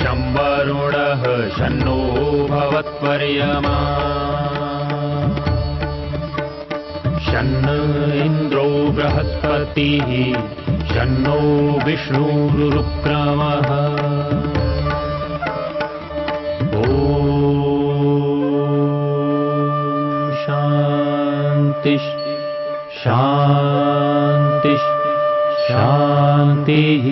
शं वरुणः शन्नो भवत्पर्यमा शन्न इन्द्रो बृहस्पतिः शन्नो विष्णुरुक्रमः ॐ शान्ति शान्ति शान्तिः।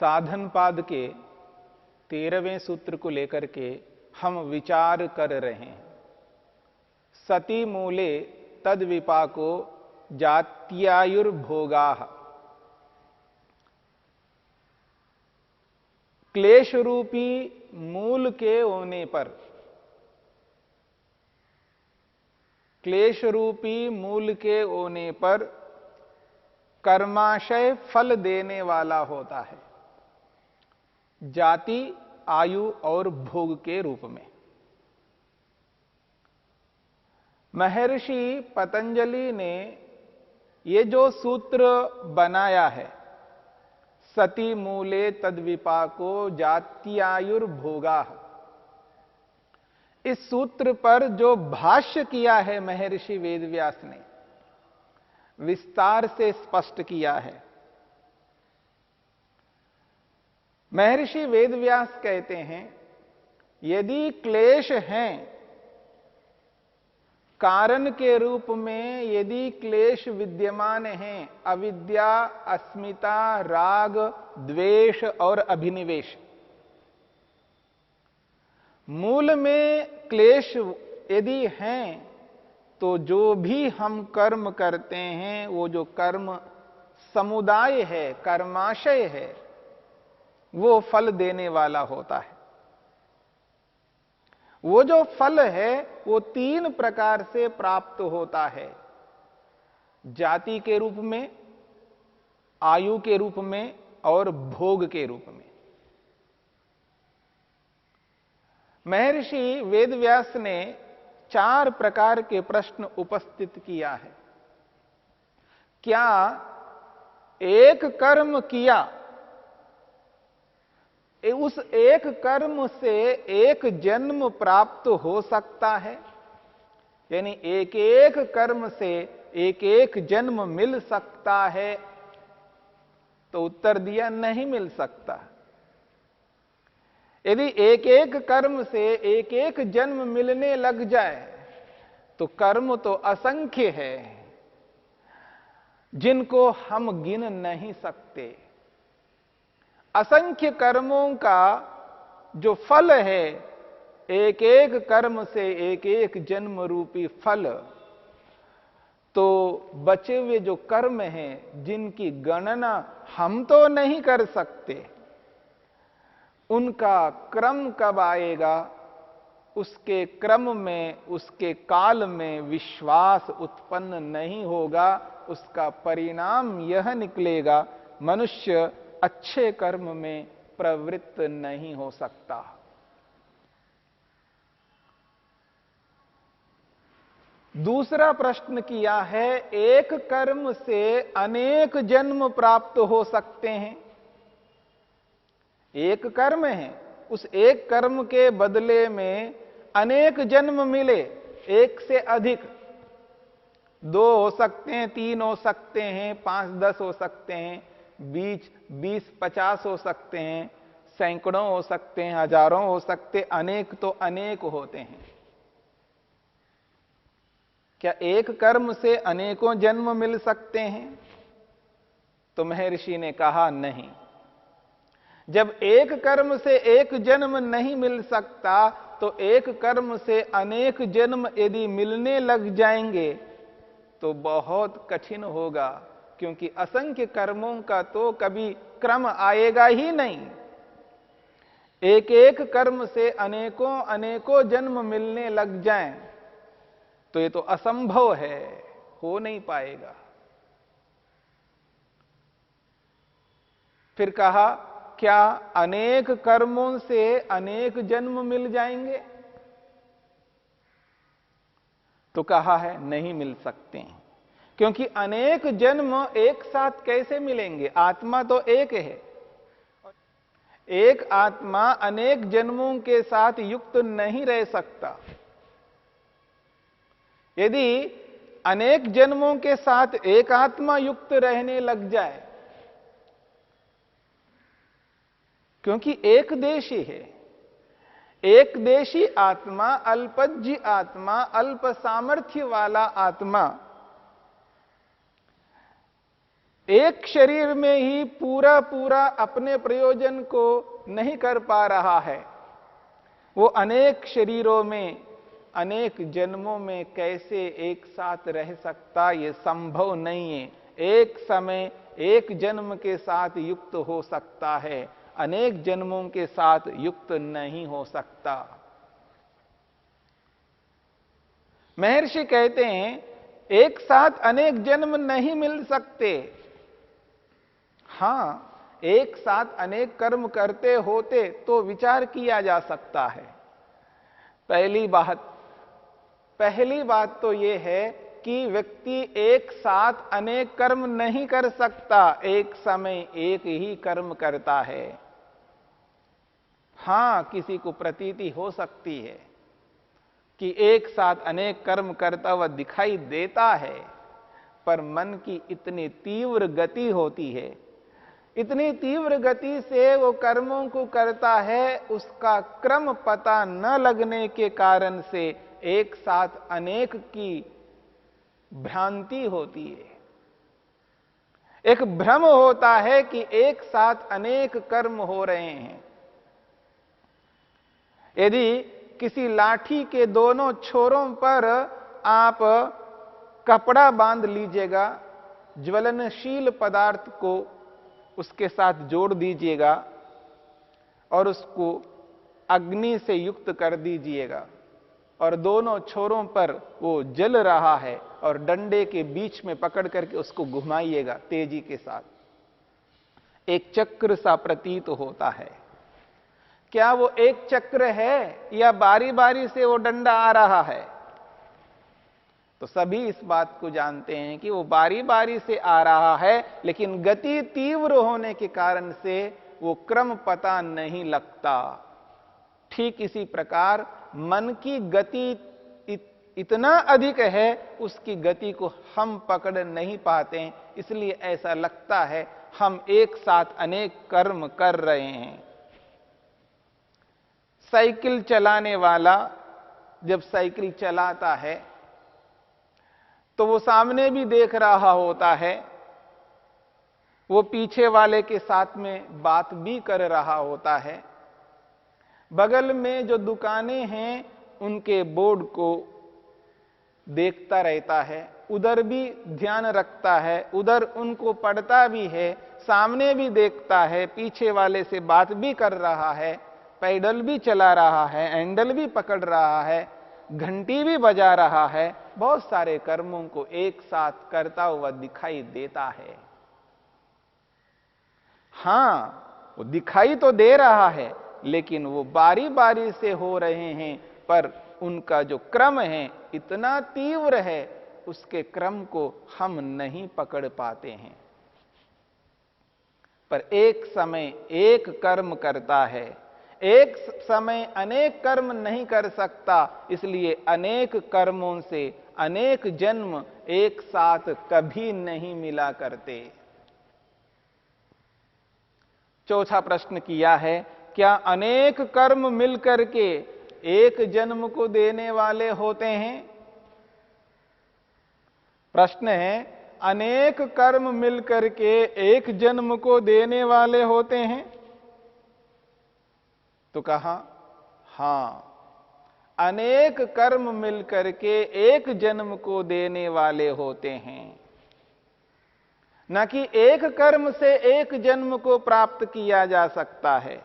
साधन पाद के 13वें सूत्र को लेकर के हम विचार कर रहे हैं। सति मूले तद विपाको जात्यायुर्भोगाः। क्लेश रूपी मूल के होने पर, क्लेश रूपी मूल के होने पर कर्माशय फल देने वाला होता है, जाति, आयु और भोग के रूप में। महर्षि पतंजलि ने ये जो सूत्र बनाया है, सति मूले तद्विपाको जात्यायुर्भोगाः, इस सूत्र पर जो भाष्य किया है महर्षि वेदव्यास ने, विस्तार से स्पष्ट किया है। महर्षि वेदव्यास कहते हैं, यदि क्लेश हैं, कारण के रूप में यदि क्लेश विद्यमान हैं, अविद्या, अस्मिता, राग, द्वेष और अभिनिवेश, मूल में क्लेश यदि हैं, तो जो भी हम कर्म करते हैं, वो जो कर्म समुदाय है, कर्माशय है, वो फल देने वाला होता है। वो जो फल है वो 3 प्रकार से प्राप्त होता है, जाति के रूप में, आयु के रूप में और भोग के रूप में। महर्षि वेदव्यास ने 4 प्रकार के प्रश्न उपस्थित किया है। क्या एक कर्म किया, उस एक कर्म से एक जन्म प्राप्त हो सकता है? यानी एक एक कर्म से एक एक जन्म मिल सकता है? तो उत्तर दिया, नहीं मिल सकता। यदि एक एक कर्म से एक एक जन्म मिलने लग जाए तो कर्म तो असंख्य है, जिनको हम गिन नहीं सकते। असंख्य कर्मों का जो फल है, एक एक कर्म से एक एक जन्म रूपी फल, तो बचे हुए जो कर्म हैं, जिनकी गणना हम तो नहीं कर सकते, उनका क्रम कब आएगा, उसके क्रम में, उसके काल में विश्वास उत्पन्न नहीं होगा। उसका परिणाम यह निकलेगा, मनुष्य अच्छे कर्म में प्रवृत्त नहीं हो सकता। दूसरा प्रश्न किया है, एक कर्म से अनेक जन्म प्राप्त हो सकते हैं। एक कर्म है, उस एक कर्म के बदले में अनेक जन्म मिले, एक से अधिक, 2 हो सकते हैं, 3 हो सकते हैं, 5-10 हो सकते हैं, 20-50 हो सकते हैं, सैकड़ों हो सकते हैं, हजारों हो सकते, अनेक तो अनेक होते हैं। क्या एक कर्म से अनेकों जन्म मिल सकते हैं? तो महर्षि ने कहा, नहीं। जब एक कर्म से एक जन्म नहीं मिल सकता, तो एक कर्म से अनेक जन्म यदि मिलने लग जाएंगे तो बहुत कठिन होगा, क्योंकि असंख्य कर्मों का तो कभी क्रम आएगा ही नहीं। एक एक कर्म से अनेकों अनेकों जन्म मिलने लग जाएं तो ये तो असंभव है, हो नहीं पाएगा। फिर कहा, क्या अनेक कर्मों से अनेक जन्म मिल जाएंगे? तो कहा है नहीं मिल सकते हैं, क्योंकि अनेक जन्म एक साथ कैसे मिलेंगे? आत्मा तो एक है। एक आत्मा अनेक जन्मों के साथ युक्त नहीं रह सकता। यदि अनेक जन्मों के साथ एक आत्मा युक्त रहने लग जाए, क्योंकि एक देशी है, एक देशी आत्मा, अल्पज्य आत्मा, अल्प सामर्थ्य वाला आत्मा एक शरीर में ही पूरा पूरा अपने प्रयोजन को नहीं कर पा रहा है। वो अनेक शरीरों में, अनेक जन्मों में कैसे एक साथ रह सकता? ये संभव नहीं है। एक समय एक जन्म के साथ युक्त हो सकता है, अनेक जन्मों के साथ युक्त नहीं हो सकता। महर्षि कहते हैं एक साथ अनेक जन्म नहीं मिल सकते। हां, एक साथ अनेक कर्म करते होते तो विचार किया जा सकता है। पहली बात तो यह है कि व्यक्ति एक साथ अनेक कर्म नहीं कर सकता, एक समय एक ही कर्म करता है। हां, किसी को प्रतीति हो सकती है कि एक साथ अनेक कर्म करता हुआ दिखाई देता है, पर मन की इतनी तीव्र गति होती है, इतनी तीव्र गति से वो कर्मों को करता है, उसका क्रम पता न लगने के कारण से एक साथ अनेक की भ्रांति होती है। एक भ्रम होता है कि एक साथ अनेक कर्म हो रहे हैं। यदि किसी लाठी के दोनों छोरों पर आप कपड़ा बांध लीजिएगा, ज्वलनशील पदार्थ को उसके साथ जोड़ दीजिएगा और उसको अग्नि से युक्त कर दीजिएगा, और दोनों छोरों पर वो जल रहा है, और डंडे के बीच में पकड़ करके उसको घुमाइएगा तेजी के साथ, एक चक्र सा प्रतीत होता है। क्या वो एक चक्र है या बारी बारी से वो डंडा आ रहा है? तो सभी इस बात को जानते हैं कि वो बारी बारी से आ रहा है, लेकिन गति तीव्र होने के कारण से वो क्रम पता नहीं लगता। ठीक इसी प्रकार मन की गति इतना अधिक है, उसकी गति को हम पकड़ नहीं पाते, इसलिए ऐसा लगता है हम एक साथ अनेक कर्म कर रहे हैं। साइकिल चलाने वाला जब साइकिल चलाता है तो वो सामने भी देख रहा होता है, वो पीछे वाले के साथ में बात भी कर रहा होता है, बगल में जो दुकानें हैं उनके बोर्ड को देखता रहता है, उधर भी ध्यान रखता है, उधर उनको पढ़ता भी है, सामने भी देखता है, पीछे वाले से बात भी कर रहा है, पैडल भी चला रहा है, हैंडल भी पकड़ रहा है, घंटी भी बजा रहा है, बहुत सारे कर्मों को एक साथ करता हुआ दिखाई देता है। हां, वो दिखाई तो दे रहा है, लेकिन वो बारी बारी से हो रहे हैं, पर उनका जो क्रम है इतना तीव्र है, उसके क्रम को हम नहीं पकड़ पाते हैं। पर एक समय एक कर्म करता है, एक समय अनेक कर्म नहीं कर सकता, इसलिए अनेक कर्मों से अनेक जन्म एक साथ कभी नहीं मिला करते। चौथा प्रश्न किया है, क्या अनेक कर्म मिलकर के एक जन्म को देने वाले होते हैं? प्रश्न है, अनेक कर्म मिलकर के एक जन्म को देने वाले होते हैं? तो कहा हां, अनेक कर्म मिलकर के एक जन्म को देने वाले होते हैं, न कि एक कर्म से एक जन्म को प्राप्त किया जा सकता है।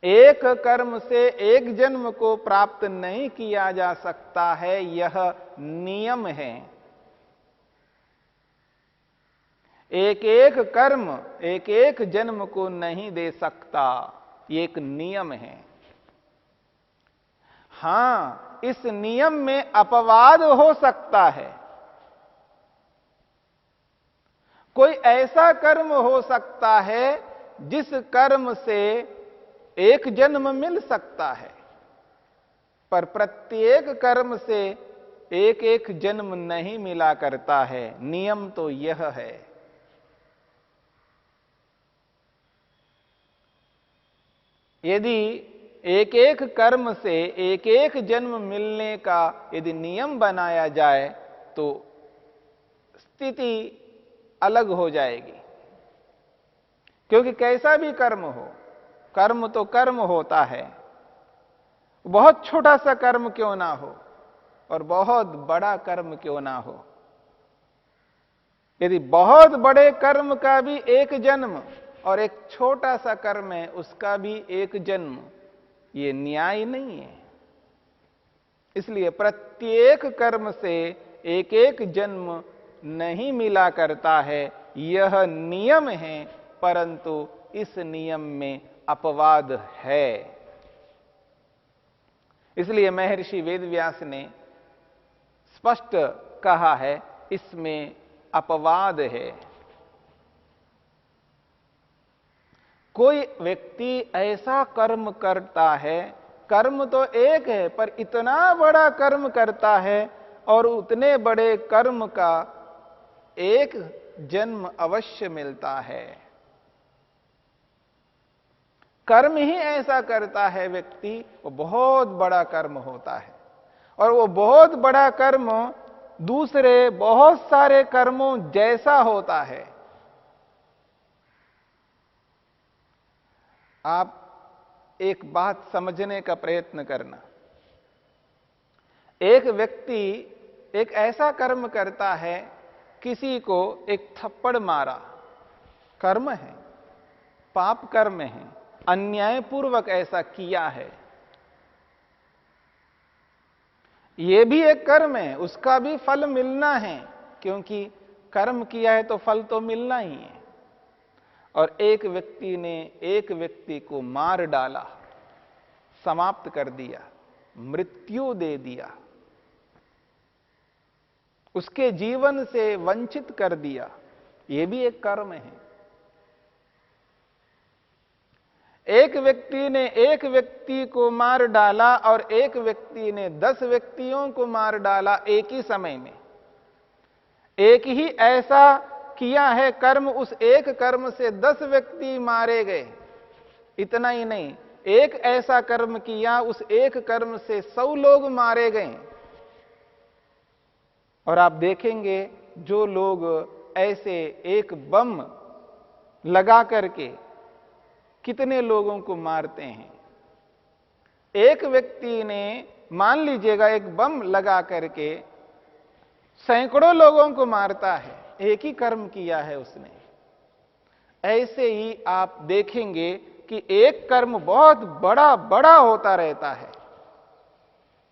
एक कर्म से एक जन्म को प्राप्त नहीं किया जा सकता है, यह नियम है। एक एक कर्म एक एक जन्म को नहीं दे सकता, ये एक नियम है। हां, इस नियम में अपवाद हो सकता है। कोई ऐसा कर्म हो सकता है जिस कर्म से एक जन्म मिल सकता है, पर प्रत्येक कर्म से एक एक जन्म नहीं मिला करता है। नियम तो यह है। यदि एक एक कर्म से एक एक जन्म मिलने का यदि नियम बनाया जाए तो स्थिति अलग हो जाएगी। क्योंकि कैसा भी कर्म हो, कर्म तो कर्म होता है। बहुत छोटा सा कर्म क्यों ना हो और बहुत बड़ा कर्म क्यों ना हो, यदि बहुत बड़े कर्म का भी एक जन्म और एक छोटा सा कर्म है उसका भी एक जन्म, ये न्याय नहीं है। इसलिए प्रत्येक कर्म से एक एक जन्म नहीं मिला करता है, यह नियम है। परंतु इस नियम में अपवाद है। इसलिए महर्षि वेदव्यास ने स्पष्ट कहा है, इसमें अपवाद है। कोई व्यक्ति ऐसा कर्म करता है, कर्म तो एक है पर इतना बड़ा कर्म करता है और उतने बड़े कर्म का एक जन्म अवश्य मिलता है। कर्म ही ऐसा करता है व्यक्ति, वो बहुत बड़ा कर्म होता है और वो बहुत बड़ा कर्म दूसरे बहुत सारे कर्मों जैसा होता है। आप एक बात समझने का प्रयत्न करना। एक व्यक्ति एक ऐसा कर्म करता है, किसी को एक थप्पड़ मारा, कर्म है, पाप कर्म है, अन्यायपूर्वक ऐसा किया है, यह भी एक कर्म है, उसका भी फल मिलना है। क्योंकि कर्म किया है तो फल तो मिलना ही है। और एक व्यक्ति ने एक व्यक्ति को मार डाला, समाप्त कर दिया, मृत्यु दे दिया, उसके जीवन से वंचित कर दिया, यह भी एक कर्म है। एक व्यक्ति ने एक व्यक्ति को मार डाला और एक व्यक्ति ने 10 व्यक्तियों को मार डाला एक ही समय में। एक ही ऐसा किया है कर्म, उस एक कर्म से 10 व्यक्ति मारे गए। इतना ही नहीं, एक ऐसा कर्म किया, उस एक कर्म से 100 लोग मारे गए। और आप देखेंगे जो लोग ऐसे एक बम लगा करके कितने लोगों को मारते हैं। एक व्यक्ति ने मान लीजिएगा एक बम लगा करके सैकड़ों लोगों को मारता है, एक ही कर्म किया है उसने। ऐसे ही आप देखेंगे कि एक कर्म बहुत बड़ा बड़ा होता रहता है।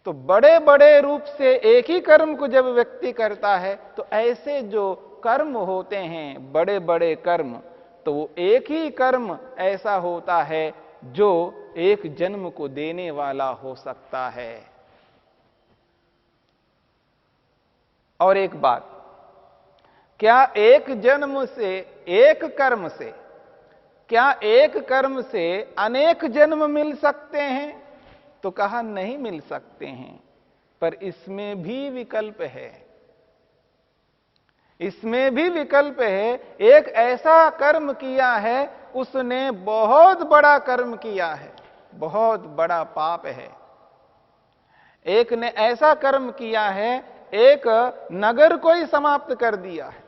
तो बड़े बड़े रूप से एक ही कर्म को जब व्यक्ति करता है तो ऐसे जो कर्म होते हैं बड़े बड़े कर्म, तो वो एक ही कर्म ऐसा होता है जो एक जन्म को देने वाला हो सकता है। और एक बात, क्या एक जन्म से एक कर्म से, क्या एक कर्म से अनेक जन्म मिल सकते हैं? तो कहा नहीं मिल सकते हैं। पर इसमें भी विकल्प है, इसमें भी विकल्प है। एक ऐसा कर्म किया है, उसने बहुत बड़ा कर्म किया है, बहुत बड़ा पाप है। एक ने ऐसा कर्म किया है, एक नगर को ही समाप्त कर दिया है।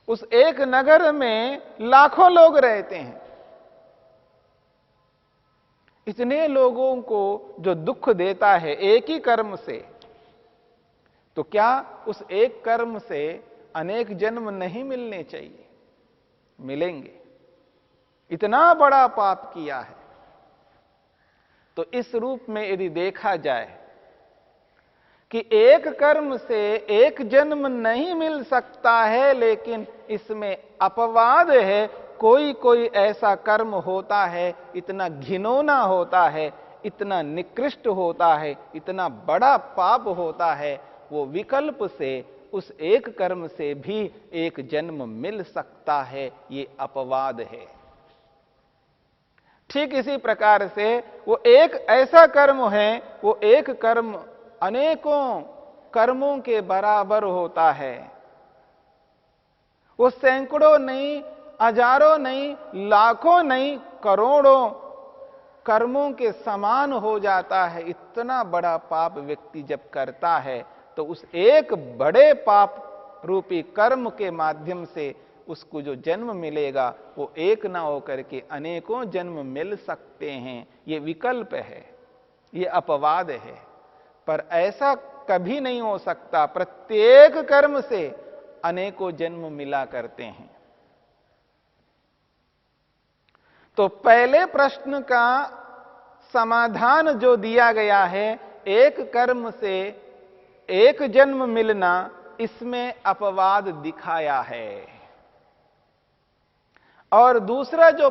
उस एक नगर में लाखों लोग रहते हैं। इतने लोगों को जो दुख देता है एक ही कर्म से, तो क्या उस एक कर्म से अनेक जन्म नहीं मिलने चाहिए? मिलेंगे। इतना बड़ा पाप किया है, तो इस रूप में यदि देखा जाए कि एक कर्म से एक जन्म नहीं मिल सकता है, लेकिन इसमें अपवाद है, कोई कोई ऐसा कर्म होता है, इतना घिनौना होता है, इतना निकृष्ट होता है, इतना बड़ा पाप होता है, वो विकल्प से उस एक कर्म से भी एक जन्म मिल सकता है, ये अपवाद है। ठीक इसी प्रकार से वो एक ऐसा कर्म है, वो एक कर्म अनेकों कर्मों के बराबर होता है। वो सैकड़ों नहीं, हजारों नहीं, लाखों नहीं, करोड़ों कर्मों के समान हो जाता है। इतना बड़ा पाप व्यक्ति जब करता है तो उस एक बड़े पाप रूपी कर्म के माध्यम से उसको जो जन्म मिलेगा वो एक ना होकर के अनेकों जन्म मिल सकते हैं। ये विकल्प है, ये अपवाद है, पर ऐसा कभी नहीं हो सकता। प्रत्येक कर्म से अनेकों जन्म मिला करते हैं। तो पहले प्रश्न का समाधान जो दिया गया है, एक कर्म से एक जन्म मिलना, इसमें अपवाद दिखाया है। और दूसरा जो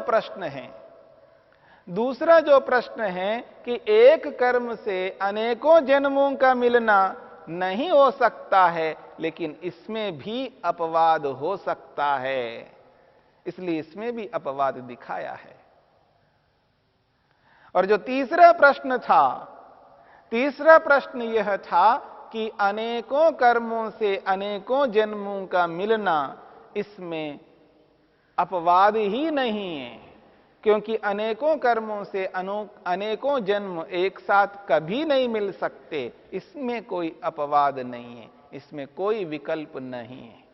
प्रश्न है कि एक कर्म से अनेकों जन्मों का मिलना नहीं हो सकता है, लेकिन इसमें भी अपवाद हो सकता है, इसलिए इसमें भी अपवाद दिखाया है। और जो तीसरा प्रश्न यह था कि अनेकों कर्मों से अनेकों जन्मों का मिलना, इसमें अपवाद ही नहीं है, क्योंकि अनेकों कर्मों से अनेकों जन्म एक साथ कभी नहीं मिल सकते। इसमें कोई अपवाद नहीं है, इसमें कोई विकल्प नहीं है।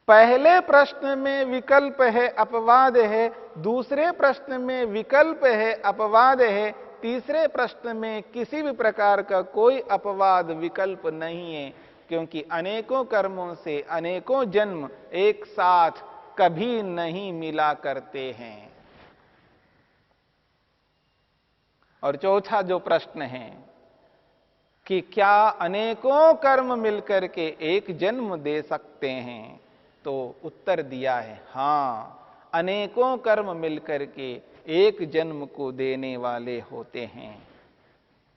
पहले प्रश्न में विकल्प है, अपवाद है, दूसरे प्रश्न में विकल्प है, अपवाद है, तीसरे प्रश्न में किसी भी प्रकार का कोई अपवाद विकल्प नहीं है, क्योंकि अनेकों कर्मों से अनेकों जन्म एक साथ कभी नहीं मिला करते हैं। और चौथा जो प्रश्न है कि क्या अनेकों कर्म मिलकर के एक जन्म दे सकते हैं, तो उत्तर दिया है हां, अनेकों कर्म मिलकर के एक जन्म को देने वाले होते हैं।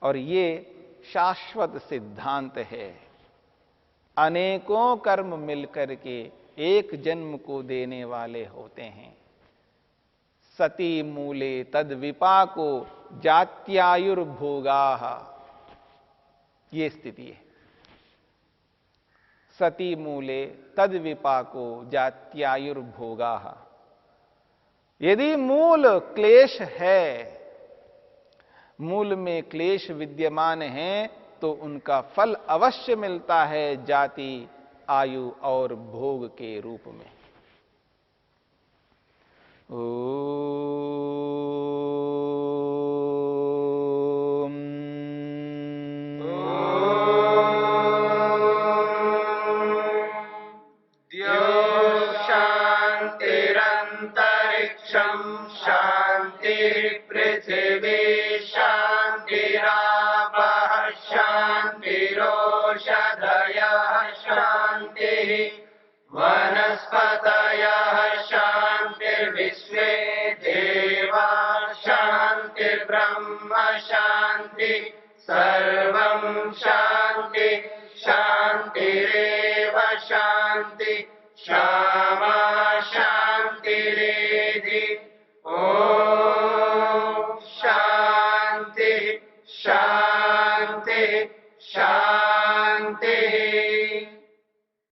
और ये शाश्वत सिद्धांत है। अनेकों कर्म मिलकर के एक जन्म को देने वाले होते हैं। सती मूले तद विपाको जात्यायुर्भोगाः, ये स्थिति है। सती मूले तद विपाको जात्यायुर्भोगाः। यदि मूल क्लेश है, मूल में क्लेश विद्यमान है, तो उनका फल अवश्य मिलता है जाति, आयु और भोग के रूप में। शांतिरंतरिक्षं शांति पृथिवी शांतिरापः शांतिरोषधयः शांतिः वनस्पतयः शांतिर्विश्वे देवा शांतिर्ब्रह्म शांति सर्वं शांति शांतिरेव शांति क्षमा शांतिरेधि। ओम शांति शांति शांति।